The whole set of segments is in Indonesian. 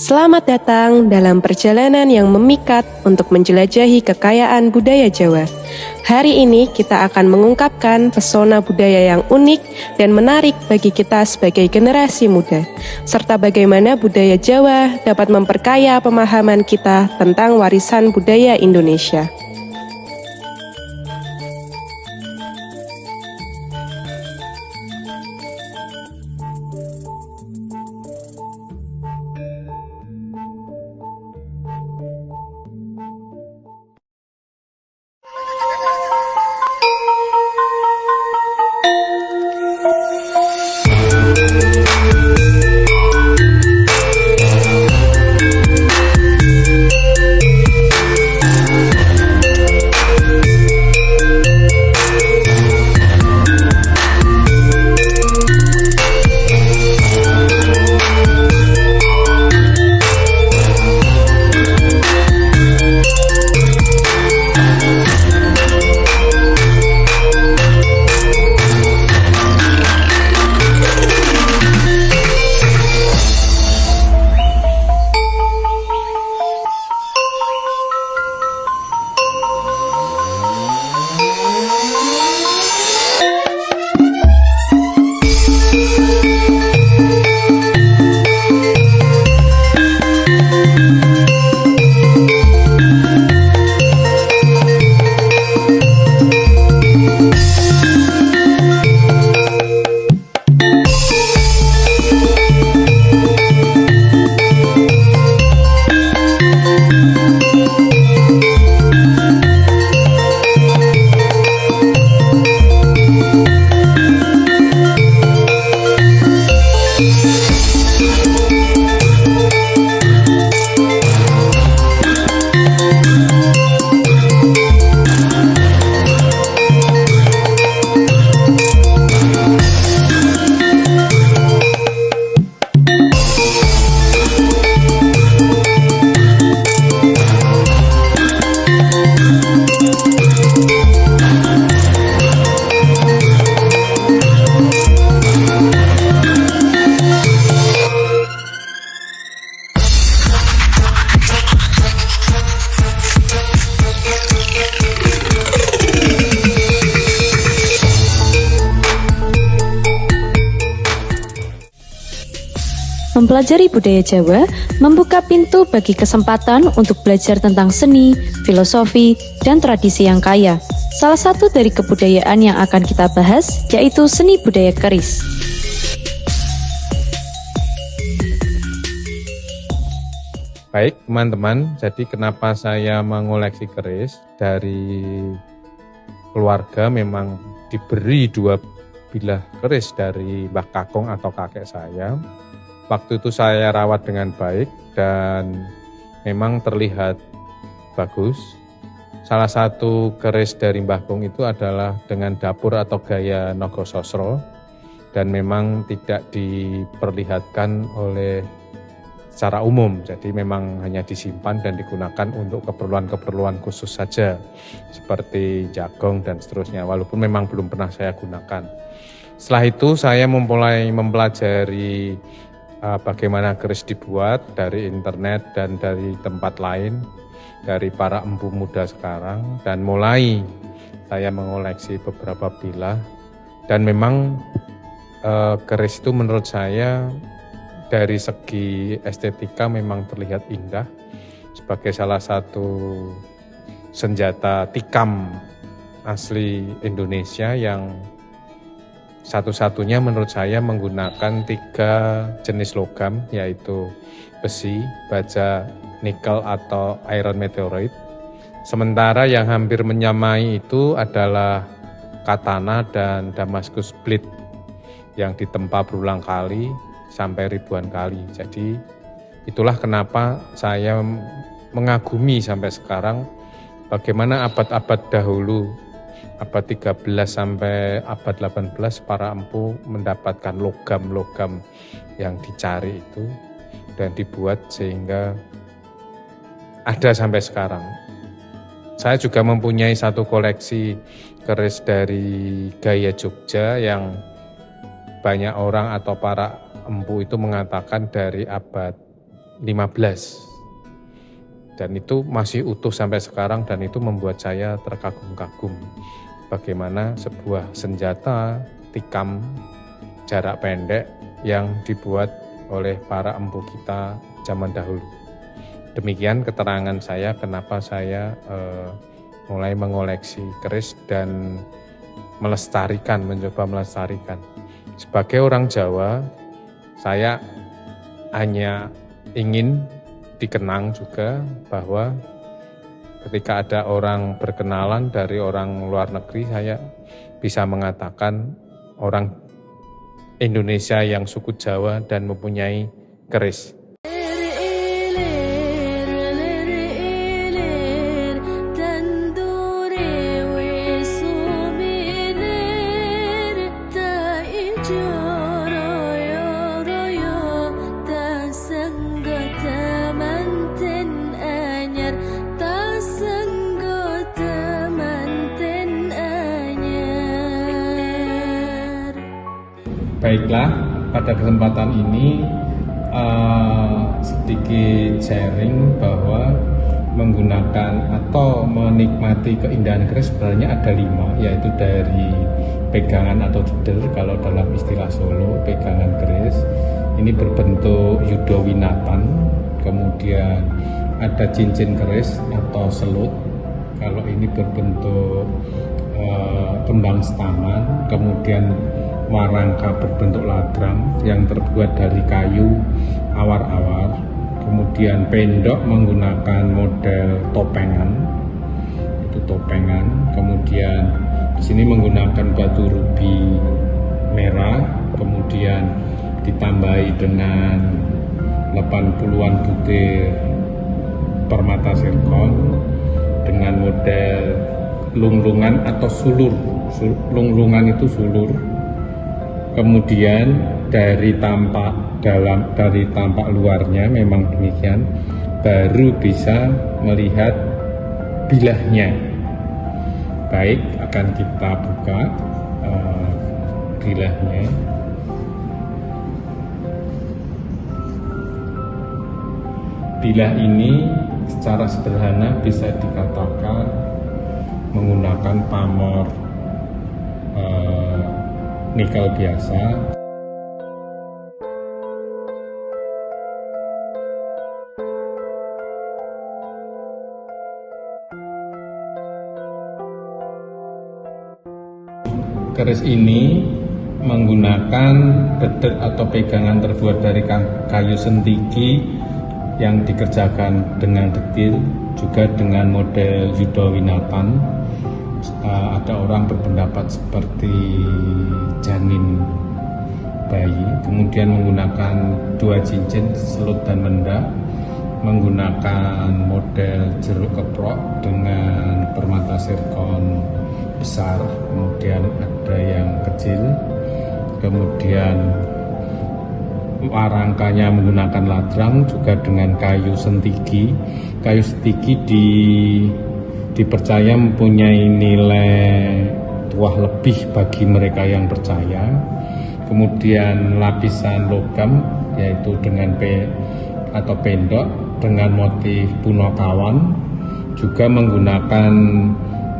Selamat datang dalam perjalanan yang memikat untuk menjelajahi kekayaan budaya Jawa. Hari ini kita akan mengungkapkan pesona budaya yang unik dan menarik bagi kita sebagai generasi muda, serta bagaimana budaya Jawa dapat memperkaya pemahaman kita tentang warisan budaya Indonesia. Mempelajari budaya Jawa membuka pintu bagi kesempatan untuk belajar tentang seni, filosofi, dan tradisi yang kaya. Salah satu dari kebudayaan yang akan kita bahas yaitu seni budaya keris. Baik teman-teman, jadi kenapa saya mengoleksi keris? Dari keluarga memang diberi 2 bilah keris dari Mbah Kakung atau kakek saya. Waktu itu saya rawat dengan baik dan memang terlihat bagus. Salah satu keris dari Mbah Kung itu adalah dengan dapur atau gaya Nogososro dan memang tidak diperlihatkan oleh secara umum. Jadi memang hanya disimpan dan digunakan untuk keperluan-keperluan khusus saja seperti jagong dan seterusnya, walaupun memang belum pernah saya gunakan. Setelah itu saya mulai mempelajari bagaimana keris dibuat dari internet dan dari tempat lain, dari para empu muda sekarang, dan mulai saya mengoleksi beberapa bilah. Dan memang keris itu menurut saya dari segi estetika memang terlihat indah sebagai salah satu senjata tikam asli Indonesia yang satu-satunya menurut saya menggunakan 3 jenis logam, yaitu besi, baja, nikel atau iron meteorite. Sementara yang hampir menyamai itu adalah katana dan Damascus blade yang ditempa berulang kali sampai ribuan kali. Jadi itulah kenapa saya mengagumi sampai sekarang bagaimana abad-abad dahulu, abad 13 sampai abad 18 para empu mendapatkan logam-logam yang dicari itu dan dibuat sehingga ada sampai sekarang. Saya juga mempunyai satu koleksi keris dari gaya Jogja yang banyak orang atau para empu itu mengatakan dari abad dan itu masih utuh sampai sekarang, dan itu membuat saya terkagum-kagum bagaimana sebuah senjata tikam jarak pendek yang dibuat oleh para empu kita zaman dahulu. Demikian keterangan saya kenapa saya mulai mengoleksi keris dan mencoba melestarikan. Sebagai orang Jawa, saya hanya ingin dikenang juga bahwa ketika ada orang berkenalan dari orang luar negeri, saya bisa mengatakan orang Indonesia yang suku Jawa dan mempunyai keris. Baiklah, pada kesempatan ini sedikit sharing bahwa menggunakan atau menikmati keindahan keris sebenarnya ada 5, yaitu dari pegangan atau jeder. Kalau dalam istilah Solo, pegangan keris ini berbentuk yudowinatan, kemudian ada cincin keris atau selut, kalau ini berbentuk kembang setaman, kemudian warangka berbentuk ladrang yang terbuat dari kayu awar-awar, kemudian pendok menggunakan model topengan, itu topengan, kemudian di sini menggunakan batu rubi merah, kemudian ditambahi dengan 80-an butir permata zirkon dengan model lunglungan atau sulur. Lunglungan itu sulur. Kemudian dari tampak luarnya memang demikian, baru bisa melihat bilahnya. Baik, akan kita buka bilahnya. Bilah ini secara sederhana bisa dikatakan menggunakan pamor nikel biasa. Keris ini menggunakan dedet atau pegangan terbuat dari kayu sentigi yang dikerjakan dengan detil, juga dengan model yudowinatan. Ada orang berpendapat seperti janin bayi. Kemudian menggunakan 2 cincin, selut dan mendak, menggunakan model jeruk keprok dengan permata zirkon besar, kemudian ada yang kecil, kemudian warangkanya menggunakan ladrang juga dengan kayu sentigi. Kayu sentigi dipercaya mempunyai nilai tuah lebih bagi mereka yang percaya. Kemudian lapisan logam yaitu dengan atau pendok dengan motif punokawan, juga menggunakan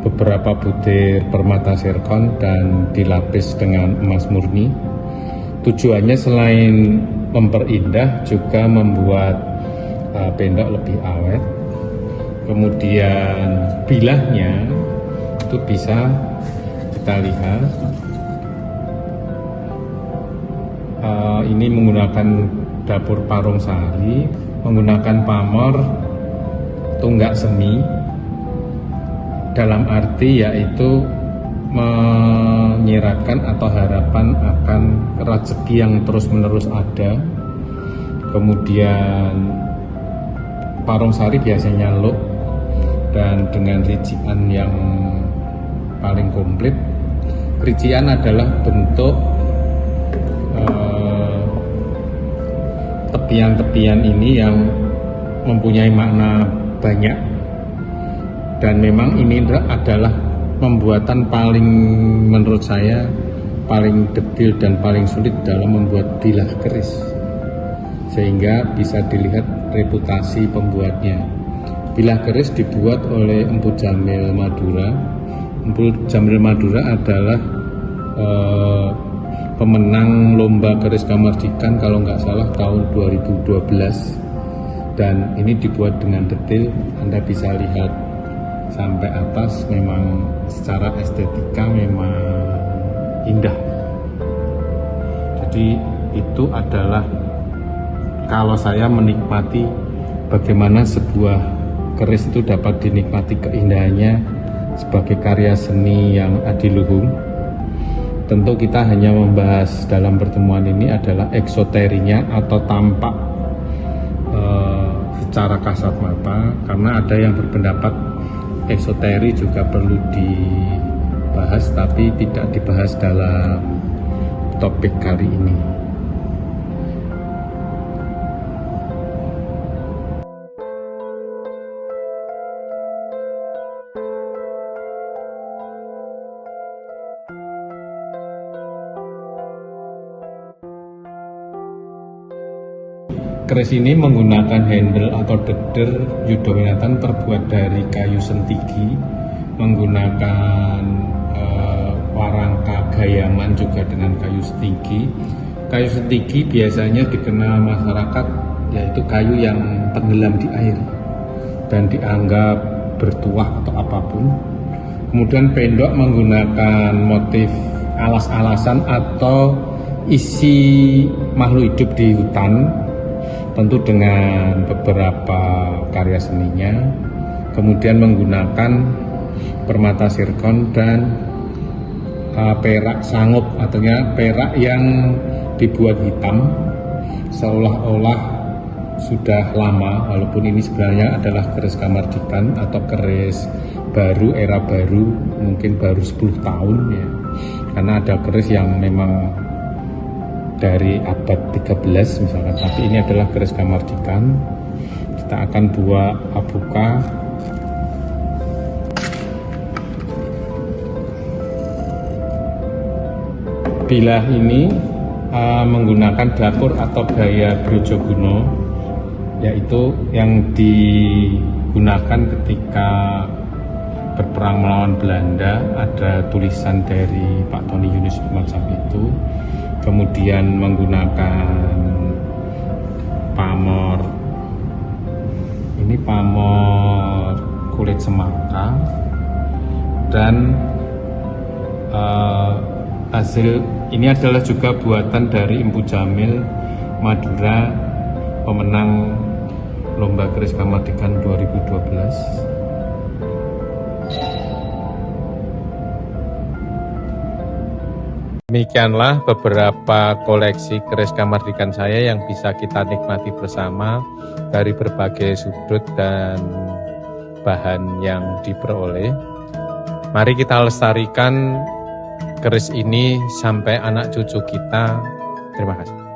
beberapa butir permata zirkon dan dilapis dengan emas murni. Tujuannya selain memperindah juga membuat pendok lebih awet. Kemudian bilahnya itu bisa kita lihat, ini menggunakan dapur Parung Sari, menggunakan pamor tunggak semi, dalam arti yaitu menyiratkan atau harapan akan rezeki yang terus-menerus ada. Kemudian Parung Sari biasanya look dan dengan rincian yang paling komplit. Rincian adalah bentuk tepian-tepian ini yang mempunyai makna banyak, dan memang ini adalah pembuatan paling, menurut saya, paling detail dan paling sulit dalam membuat bilah keris, sehingga bisa dilihat reputasi pembuatnya. Bilah keris dibuat oleh Empu Jamil Madura. Empu Jamil Madura adalah pemenang lomba keris Kamardikan kalau nggak salah tahun 2012, dan ini dibuat dengan detail. Anda bisa lihat sampai atas, memang secara estetika memang indah. Jadi itu adalah kalau saya menikmati bagaimana sebuah keris itu dapat dinikmati keindahannya sebagai karya seni yang adiluhung. Tentu kita hanya membahas dalam pertemuan ini adalah eksoterinya atau tampak secara kasat mata, karena ada yang berpendapat eksoteri juga perlu dibahas tapi tidak dibahas dalam topik kali ini. Keris ini menggunakan handle atau deder Yudowinatan terbuat dari kayu sentigi, menggunakan warangka gayaman juga dengan kayu sentigi. Kayu sentigi biasanya dikenal masyarakat yaitu kayu yang tenggelam di air dan dianggap bertuah atau apapun. Kemudian pendok menggunakan motif alas-alasan atau isi makhluk hidup di hutan, tentu dengan beberapa karya seninya. Kemudian menggunakan permata sirkon dan perak sangup, artinya perak yang dibuat hitam seolah-olah sudah lama, walaupun ini sebenarnya adalah keris Kamardikan atau keris baru, era baru, mungkin baru 10 tahun ya, karena ada keris yang memang dari abad 13 misalkan, tapi ini adalah keris Kamardikan. Kita akan buka. Bilah ini menggunakan dapur atau gaya Brojogono, yaitu yang digunakan ketika berperang melawan Belanda. Ada tulisan dari Pak Tony Yunus semacam itu. Kemudian menggunakan pamor, ini pamor kulit semangka, dan hasil ini adalah juga buatan dari Empu Jamil Madura, pemenang lomba keris Kamardikan 2012. Demikianlah beberapa koleksi keris Kamardikan saya yang bisa kita nikmati bersama dari berbagai sudut dan bahan yang diperoleh. Mari kita lestarikan keris ini sampai anak cucu kita. Terima kasih.